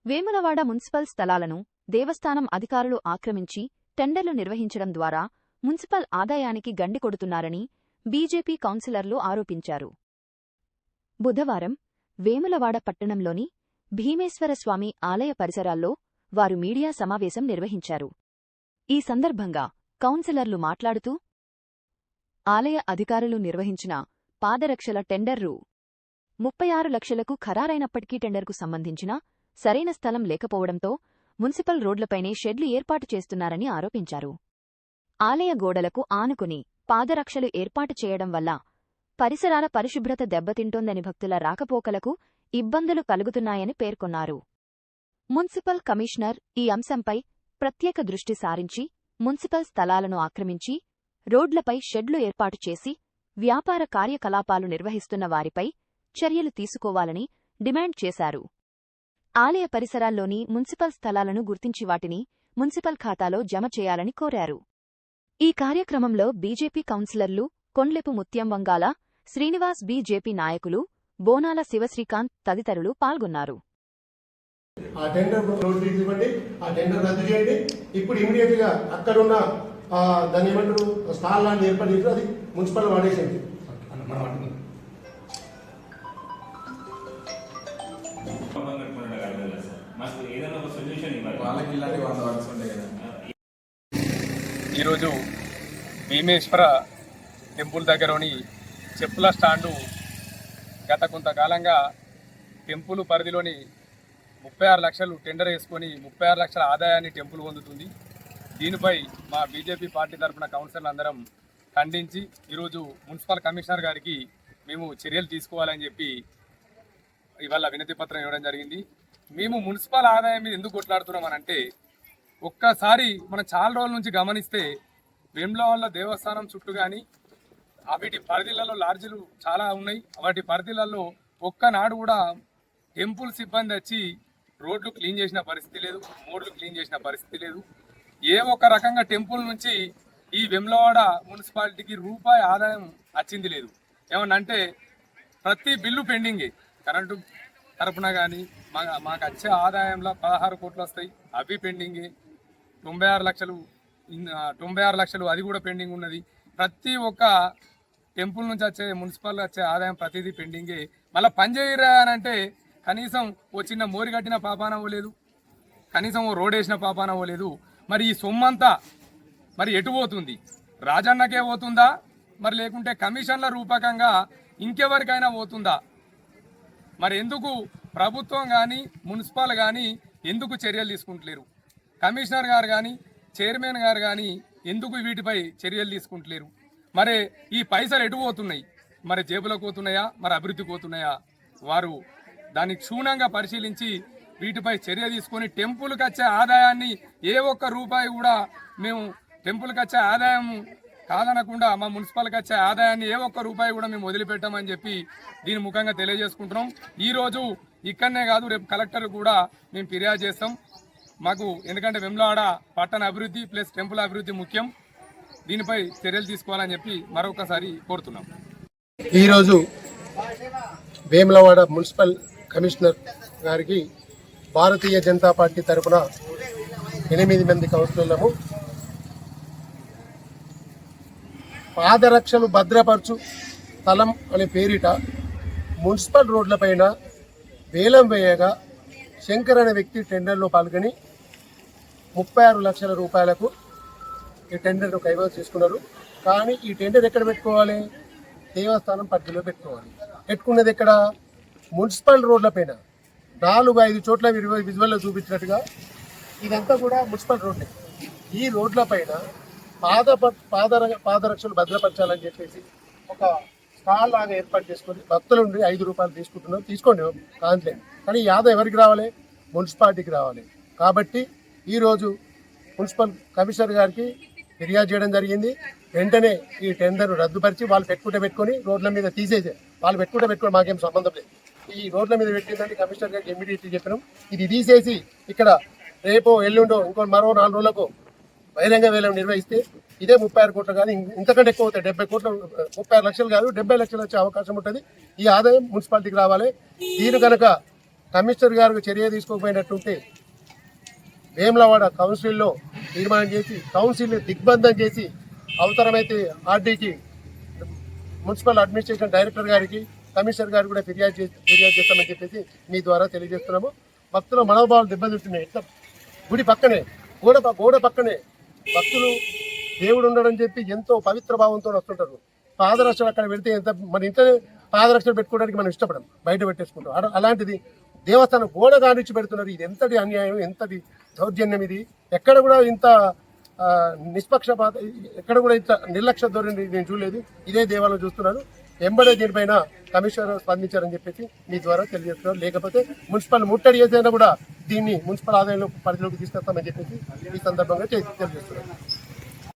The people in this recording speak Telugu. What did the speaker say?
వేములవాడ మున్సిపల్ స్థలాలను దేవస్థానం అధికారులు ఆక్రమించి టెండర్లు నిర్వహించడం ద్వారా మున్సిపల్ ఆదాయానికి గండి కొడుతున్నారని బీజేపీ కౌన్సిలర్లు ఆరోపించారు. బుధవారం వేములవాడ పట్టణంలోని భీమేశ్వరస్వామి ఆలయ పరిసరాల్లో వారు మీడియా సమావేశం నిర్వహించారు. ఈ సందర్భంగా కౌన్సిలర్లు మాట్లాడుతూ, ఆలయ అధికారులు నిర్వహించిన పాదరక్షల టెండర్ రూ. 36 లక్షలకు ఖరారైనప్పటికీ టెండర్కు సంబంధించిన సరైన స్థలం లేకపోవడంతో మున్సిపల్ రోడ్లపైనే షెడ్లు ఏర్పాటు చేస్తున్నారని ఆరోపించారు. ఆలయ గోడలకు ఆనుకుని పాదరక్షలు ఏర్పాటు చేయడం వల్ల పరిసరాల పరిశుభ్రత దెబ్బతింటోందని భక్తుల రాకపోకలకు ఇబ్బందులు కలుగుతున్నాయని పేర్కొన్నారు. మున్సిపల్ కమిషనర్ ఈ అంశంపై ప్రత్యేక దృష్టి సారించి మున్సిపల్ స్థలాలను ఆక్రమించి రోడ్లపై షెడ్లు ఏర్పాటు చేసి వ్యాపార కార్యకలాపాలు నిర్వహిస్తున్న వారిపై చర్యలు తీసుకోవాలని డిమాండ్ చేశారు. ఆలయ పరిసరాల్లోని మున్సిపల్ స్థలాలను గుర్తించి వాటిని మున్సిపల్ ఖాతాలో జమ చేయాలని కోరారు. ఈ కార్యక్రమంలో బీజేపీ కౌన్సిలర్లు కొండ్లెపు ముత్యం వంగాల, శ్రీనివాస్, బీజేపీ నాయకులు బోనాల శివశ్రీకాంత్ తదితరులు పాల్గొన్నారు. ఆ టెండర్ నోటీస్ ఇవ్వండి, ఆ టెండర్ రద్దు చేయండి. ఇప్పుడు ఇమీడియట్ గా అక్కడున్న దాన్ని ఏమంటారు స్థలాన్ని ఏర్పాటు అది మున్సిపల్ వాడేసింది. ఈరోజు భీమేశ్వర టెంపుల్ దగ్గరని చెప్పుల స్టాండు గత కొంతకాలంగా టెంపుల్ పరిధిలోని 36 లక్షలు టెండర్ వేసుకొని 36 లక్షల ఆదాయాన్ని టెంపుల్ పొందుతుంది. దీనిపై మా బీజేపీ పార్టీ తరఫున కౌన్సిలర్లు అందరం ఖండించి ఈరోజు మున్సిపల్ కమిషనర్ గారికి మేము చర్యలు తీసుకోవాలని చెప్పి ఇవాళ వినతి పత్రం ఇవ్వడం జరిగింది. మేము మున్సిపల్ ఆదాయం మీద ఎందుకు కొట్లాడుతున్నామనంటే, ఒక్కసారి మనం చాలా రోజుల నుంచి గమనిస్తే వేములవాడ దేవస్థానం చుట్టూ కానీ వీటి పరిధిలలో లాడ్జీలు చాలా ఉన్నాయి. వాటి పరిధిలలో ఒక్కనాడు కూడా టెంపుల్ సిబ్బంది వచ్చి రోడ్లు క్లీన్ చేసిన పరిస్థితి లేదు, మోడ్లు క్లీన్ చేసిన పరిస్థితి లేదు. ఏ ఒక్క రకంగా టెంపుల్ నుంచి ఈ వేములవాడ మున్సిపాలిటీకి రూపాయి ఆదాయం వచ్చింది లేదు. ఏమన్నంటే ప్రతి బిల్లు పెండింగే. కరెంటు తరపున కానీ మాకు వచ్చే ఆదాయంలో 16 కోట్లు వస్తాయి, అవి పెండింగే. 96 లక్షలు అది కూడా పెండింగ్ ఉన్నది. ప్రతి ఒక్క టెంపుల్ నుంచి వచ్చే మున్సిపల్ వచ్చే ఆదాయం ప్రతిదీ పెండింగే. మళ్ళీ పనిచేయరా అని అంటే కనీసం ఓ చిన్న మోరి కట్టిన పాపాన పోలేదు, కనీసం ఓ రోడ్ వేసిన పాపాన పోలేదు. మరి ఈ సొమ్మంతా మరి ఎటు పోతుంది? రాజన్నకే పోతుందా, మరి లేకుంటే కమిషన్ల రూపకంగా ఇంకెవరికైనా పోతుందా? మరి ఎందుకు ప్రభుత్వం కానీ మున్సిపల్ కానీ ఎందుకు చర్యలు తీసుకుంటలేరు? కమిషనర్ గారు కానీ చైర్మన్ గారు కానీ ఎందుకు వీటిపై చర్యలు తీసుకుంటలేరు? మరి ఈ పైసలు ఎటు పోతున్నాయి? మరి జేబులకు పోతున్నాయా, మరి అభివృద్ధికి పోతున్నాయా? వారు దాన్ని క్షుణ్ణంగా పరిశీలించి వీటిపై చర్య తీసుకొని టెంపుల్కి వచ్చే ఆదాయాన్ని ఏ ఒక్క రూపాయి కూడా మేము టెంపుల్కి వచ్చే ఆదాయం కాదనకుండా మా మున్సిపల్కి వచ్చే ఆదాయాన్ని ఏ ఒక్క రూపాయి కూడా మేము వదిలిపెట్టామని చెప్పి దీని ముఖంగా తెలియజేసుకుంటున్నాం. ఈరోజు ఇక్కడనే కాదు, రేపు కలెక్టర్ కూడా మేము ఫిర్యాదు చేస్తాం. మాకు ఎందుకంటే వేములవాడ పట్టణ అభివృద్ధి ప్లస్ టెంపుల్ అభివృద్ధి ముఖ్యం. దీనిపై చర్యలు తీసుకోవాలని చెప్పి మరొకసారి కోరుతున్నాం. ఈరోజు వేములవాడ మున్సిపల్ కమిషనర్ గారికి భారతీయ జనతా పార్టీ తరఫున 8 మంది కౌన్సిలర్లము పాదరక్షలు భద్రపరచు స్థలం అనే పేరిట మున్సిపల్ రోడ్లపైన వేలం వేయగా శంకర్ అనే వ్యక్తి టెండర్లో పాల్గొని 36 లక్షల రూపాయలకు ఈ టెండర్ను కైవసం చేసుకున్నారు. కానీ ఈ టెండర్ ఎక్కడ పెట్టుకోవాలి? దేవస్థానం పరిధిలో పెట్టుకోవాలి. పెట్టుకున్నది ఎక్కడ? మున్సిపల్ రోడ్లపైన 4-5 చోట్ల విజువల్లో చూపించినట్టుగా ఇదంతా కూడా మున్సిపల్ రోడ్లే. ఈ రోడ్లపైన పాదరక్షలు భద్రపరచాలని చెప్పేసి ఒక స్టాల్ లాగా ఏర్పాటు చేసుకొని భక్తుల నుండి 5 రూపాయలు తీసుకుంటున్నాం. తీసుకోండి, కాంట్లేదు. కానీ ఈ ఆదాయం ఎవరికి రావాలి? మున్సిపాలిటీకి రావాలి. కాబట్టి ఈరోజు మున్సిపల్ కమిషనర్ గారికి ఫిర్యాదు చేయడం జరిగింది. వెంటనే ఈ టెండర్ రద్దుపరిచి వాళ్ళు పెట్టుకొని రోడ్ల మీద తీసేసే, వాళ్ళు పెట్టుకొని మాకేం సంబంధం లేదు. ఈ రోడ్ల మీద పెట్టిందంటే కమిషనర్ గారికి ఇమ్మీడియట్లీ చెప్పినాం. ఇది తీసేసి ఇక్కడ రేపో ఎల్లుండో మరో 4 రోజులకు బహిరంగ వేలం నిర్వహిస్తే ఇదే 36 కోట్లు కాదు, ఇంతకంటే ఎక్కువ అవుతాయి. 70 కోట్లు, 36 లక్షలు కాదు, 70 లక్షలు వచ్చే అవకాశం ఉంటుంది. ఈ ఆదాయం మున్సిపాలిటీకి రావాలి. దీని కనుక కమిషనర్ గారికి చర్య తీసుకోకపోయినట్టుంటే వేములవాడ కౌన్సిల్లో తీర్మానం చేసి కౌన్సిల్ని దిగ్బంధం చేసి అవసరమైతే ఆర్డీకి మున్సిపల్ అడ్మినిస్ట్రేషన్ డైరెక్టర్ గారికి కమిషనర్ గారికి కూడా ఫిర్యాదు చేస్తామని చెప్పేసి మీ ద్వారా తెలియజేస్తున్నాము. భక్తుల మనోభావాలు దెబ్బతింటున్నాయి. ఎట్లా గుడి పక్కనే గోడ పక్కనే భక్తులు దేవుడు ఉండడం చెప్పి ఎంతో పవిత్ర భావంతో వస్తుంటారు. పాదరక్షలు అక్కడ పెడితే ఎంత మన ఇంట్లో పాదరక్షలు పెట్టుకోవడానికి మనం ఇష్టపడం, బయట పెట్టేసుకుంటాం. అలాంటిది దేవస్థానం గోడ కానిచ్చి పెడుతున్నారు. ఇది ఎంతటి అన్యాయం, ఎంతటి దౌర్జన్యం ఇది. ఎక్కడ కూడా ఇంత నిష్పక్షపాత, ఎక్కడ కూడా ఇంత నిర్లక్ష్య ధోరణి నేను చూడలేదు. ఇదే దేవాలయం చూస్తున్నాను. ఎంబడే దీనిపైన కమిషనర్ స్పందించారని చెప్పేసి మీ ద్వారా తెలియజేస్తున్నారు. లేకపోతే మున్సిపల్ ముట్టడి చేసైనా కూడా దీన్ని మున్సిపల్ ఆదాయంలో పరిధిలోకి తీసుకొస్తామని చెప్పేసి ఈ సందర్భంగా తెలియజేస్తున్నారు.